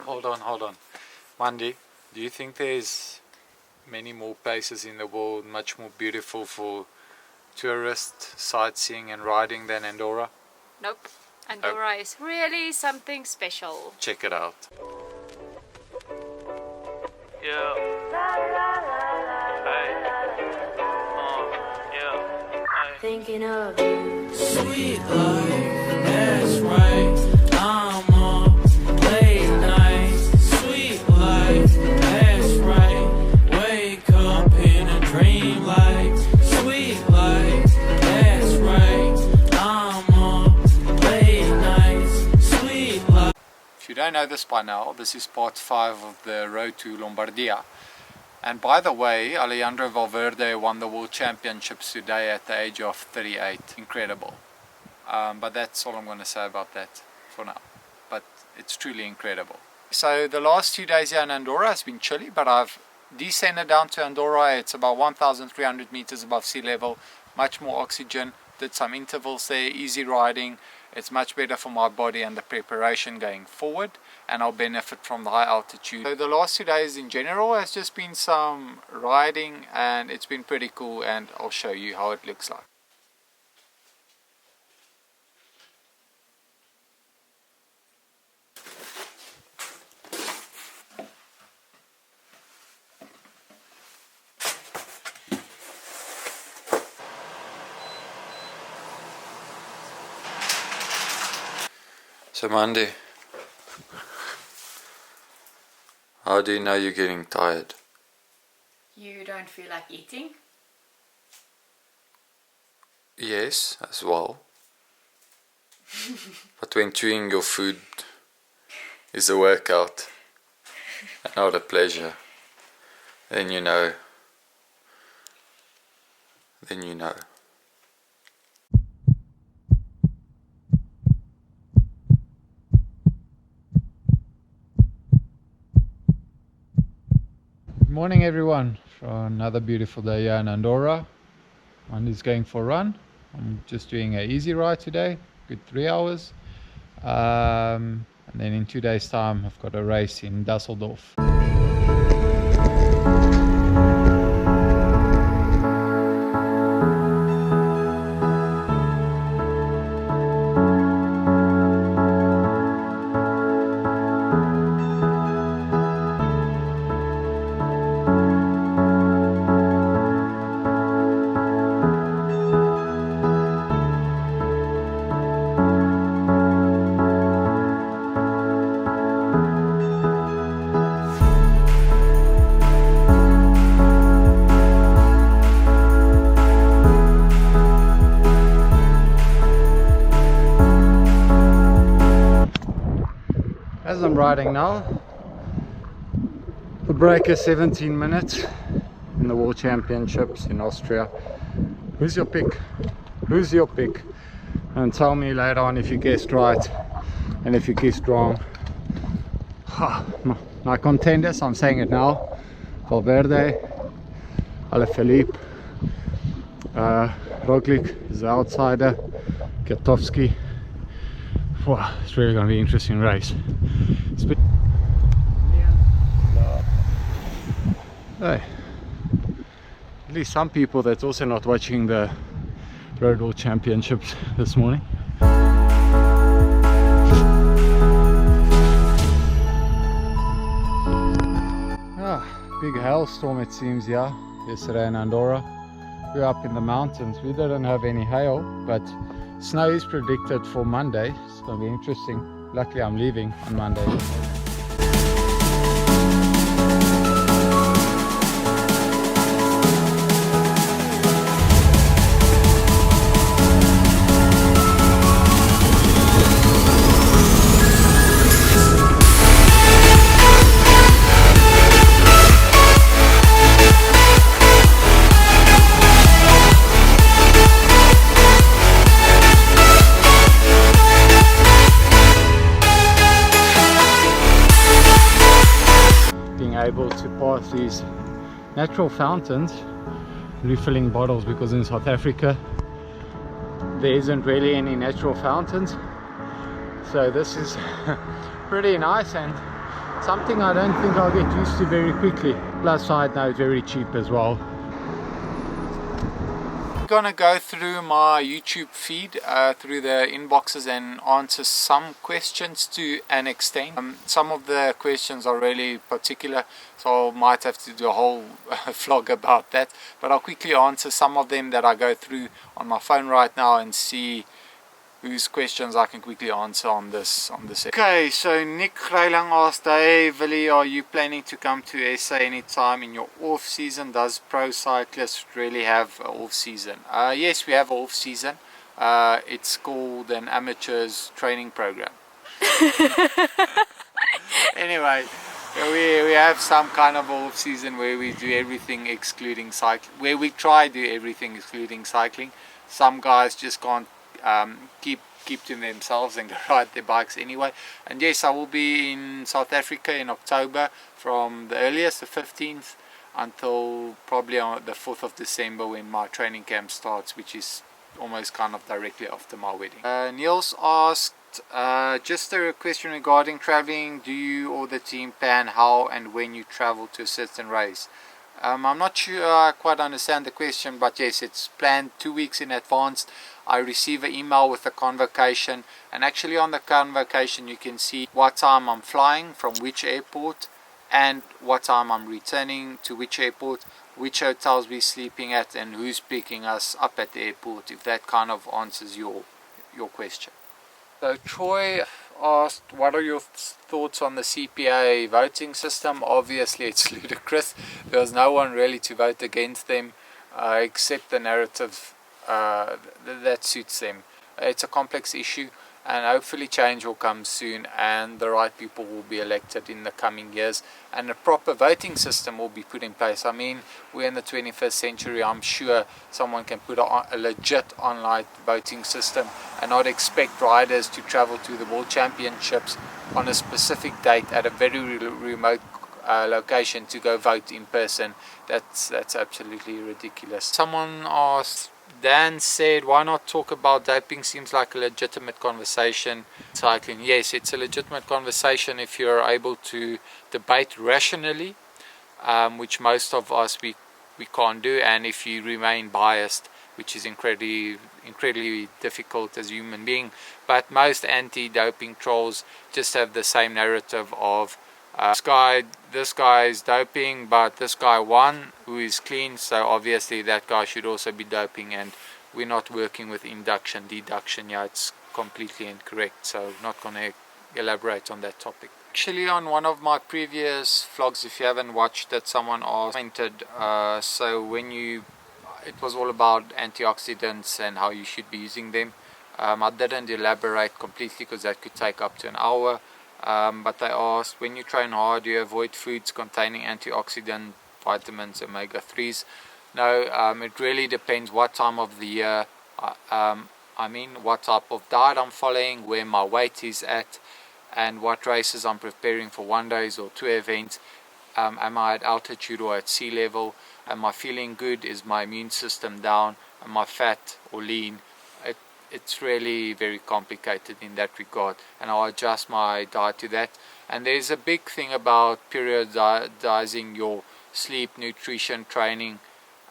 Hold on. Mandy, do you think there's many more places in the world much more beautiful for tourist sightseeing and riding than Andorra? Nope. Andorra is really something special. Check it out. Yeah. Hey. Yeah. Hey. Thinking of you. Sweet life, that's right. I'm up late night. Sweet life, that's right. Wake up in a dream like sweet life, that's right. I'm up late nights. Sweet life. If you don't know this by now, this is part 5 of the road to Lombardia. And by the way, Alejandro Valverde won the World Championships today at the age of 38. Incredible. But that's all I'm going to say about that for now. But it's truly incredible. So the last 2 days here in Andorra has been chilly, but I've descended down to Andorra. It's about 1,300 meters above sea level. Much more oxygen. Did some intervals there, easy riding. It's much better for my body and the preparation going forward, and I'll benefit from the high altitude. So the last 2 days in general has just been some riding, and it's been pretty cool, and I'll show you how it looks like. So Mandy, how do you know you're getting tired? You don't feel like eating? Yes, as well. But when chewing your food is a workout and not a pleasure, then you know. Good morning everyone, for another beautiful day here in Andorra. Mandy's going for a run. I'm just doing an easy ride today, good 3 hours. And then in 2 days time I've got a race in Düsseldorf. As I'm riding now, the break is 17 minutes in the World Championships in Austria. Who's your pick? Who's your pick? And tell me later on if you guessed right and if you guessed wrong. My contenders, I'm saying it now: Valverde, Alaphilippe, Roglic is the outsider, Kwiatkowski. Wow, it's really going to be an interesting race. Hey, at least some people that's also not watching the Road World Championships this morning. Big hailstorm it seems, yeah, yesterday in Andorra. We're up in the mountains. We didn't have any hail, but snow is predicted for Monday. It's going to be interesting. Luckily I'm leaving on Monday. Able to pass these natural fountains, refilling bottles, because in South Africa there isn't really any natural fountains, so this is pretty nice. And Something I don't think I'll get used to very quickly. Plus side note, very cheap as well. I'm gonna go through my YouTube feed, through the inboxes, and answer some questions to an extent. Some of the questions are really particular, so I might have to do a whole vlog about that, but I'll quickly answer some of them that I go through on my phone right now and see whose questions I can quickly answer on this. Okay, so Nick Greilang asked, hey Willie, are you planning to come to SA anytime in your off season? Does pro cyclists really have an off season? Yes, we have an off season. It's called an amateurs training program. Anyway, we have some kind of off season where we do everything excluding cycling, where we try to do everything excluding cycling. Some guys just can't keep to themselves and go ride their bikes anyway. And yes, I will be in South Africa in October, from the earliest, the 15th, until probably on the 4th of December, when my training camp starts, which is almost kind of directly after my wedding. Niels asked, just a question regarding traveling. Do you or the team plan how and when you travel to a certain race? I'm not sure I quite understand the question, but yes, it's planned 2 weeks in advance. I receive an email with a convocation, and actually on the convocation you can see what time I'm flying from which airport and what time I'm returning to which airport, which hotels we're sleeping at, and who's picking us up at the airport, if that kind of answers your question. So Troy asked, what are your thoughts on the CPA voting system? Obviously it's ludicrous. There's no one really to vote against them, except the narrative that suits them. It's a complex issue, and hopefully change will come soon, and the right people will be elected in the coming years, and a proper voting system will be put in place. I mean, we're in the 21st century. I'm sure someone can put a legit online voting system and not expect riders to travel to the World Championships on a specific date at a very remote location to go vote in person. That's absolutely ridiculous. Someone asked, Dan said, why not talk about doping? Seems like a legitimate conversation. Cycling, yes, it's a legitimate conversation if you're able to debate rationally, which most of us we can't do, and if you remain biased, which is incredibly difficult as a human being. But most anti-doping trolls just have the same narrative of this guy is doping, but this guy won, who is clean, so obviously that guy should also be doping, and we're not working with induction, deduction. Yeah, it's completely incorrect, so not going to elaborate on that topic. Actually, on one of my previous vlogs, if you haven't watched it, someone commented, so it was all about antioxidants and how you should be using them. I didn't elaborate completely because that could take up to an hour. But they asked, when you train hard, do you avoid foods containing antioxidant, vitamins, omega-3s? No, it really depends what time of the year, what type of diet I'm following, where my weight is at, and what races I'm preparing for 1 day or 2 events. Am I at altitude or at sea level? Am I feeling good? Is my immune system down? Am I fat or lean? It's really very complicated in that regard, and I'll adjust my diet to that. And there's a big thing about periodizing your sleep, nutrition, training,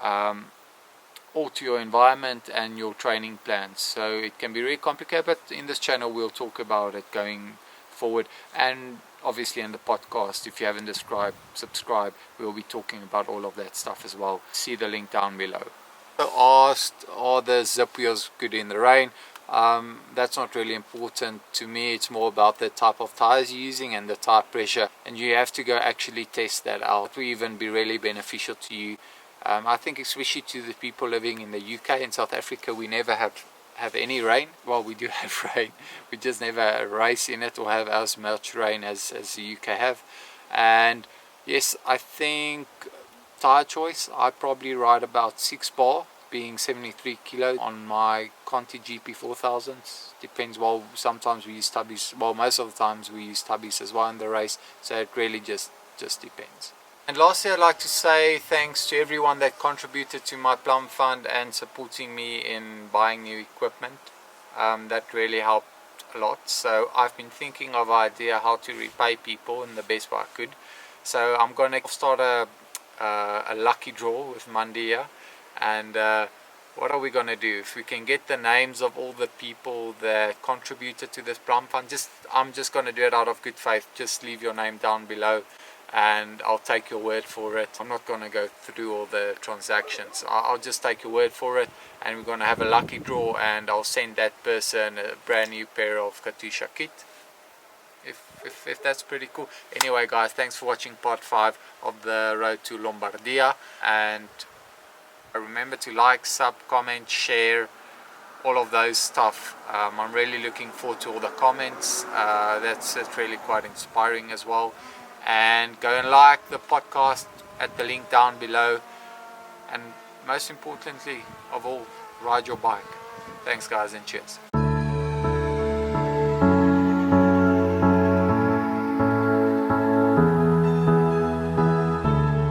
all to your environment and your training plans. So it can be really complicated, but in this channel we'll talk about it going forward, and obviously in the podcast, if you haven't subscribe, we'll be talking about all of that stuff as well. See the link down below. Asked, are the zip wheels good in the rain? That's not really important to me. It's more about the type of tires you're using and the tire pressure, and you have to go actually test that out. It will even be really beneficial to you. I think especially to the people living in the UK and South Africa, we never have any rain. Well, we do have rain, we just never race in it or have as much rain as the UK have. And yes, I think tire choice, I probably ride about 6 bar, being 73 kilos on my Conti GP 4000s. Depends. Well, sometimes we use tubbies. Well, most of the times we use tubbies as well in the race, so it really just depends. And lastly, I'd like to say thanks to everyone that contributed to my Plum Fund and supporting me in buying new equipment. That really helped a lot, so I've been thinking of an idea how to repay people in the best way I could. So I'm going to start a lucky draw with Mandia, and what are we going to do? If we can get the names of all the people that contributed to this plum fund, I'm just going to do it out of good faith. Just leave your name down below and I'll take your word for it. I'm not going to go through all the transactions. I'll just take your word for it, and we're going to have a lucky draw, and I'll send that person a brand new pair of Katusha kit. If that's pretty cool. Anyway guys, thanks for watching part 5 of the road to Lombardia, and remember to like, sub, comment, share, all of those stuff. I'm really looking forward to all the comments. That's really quite inspiring as well. And go and like the podcast at the link down below, and most importantly of all, ride your bike. Thanks guys, and cheers.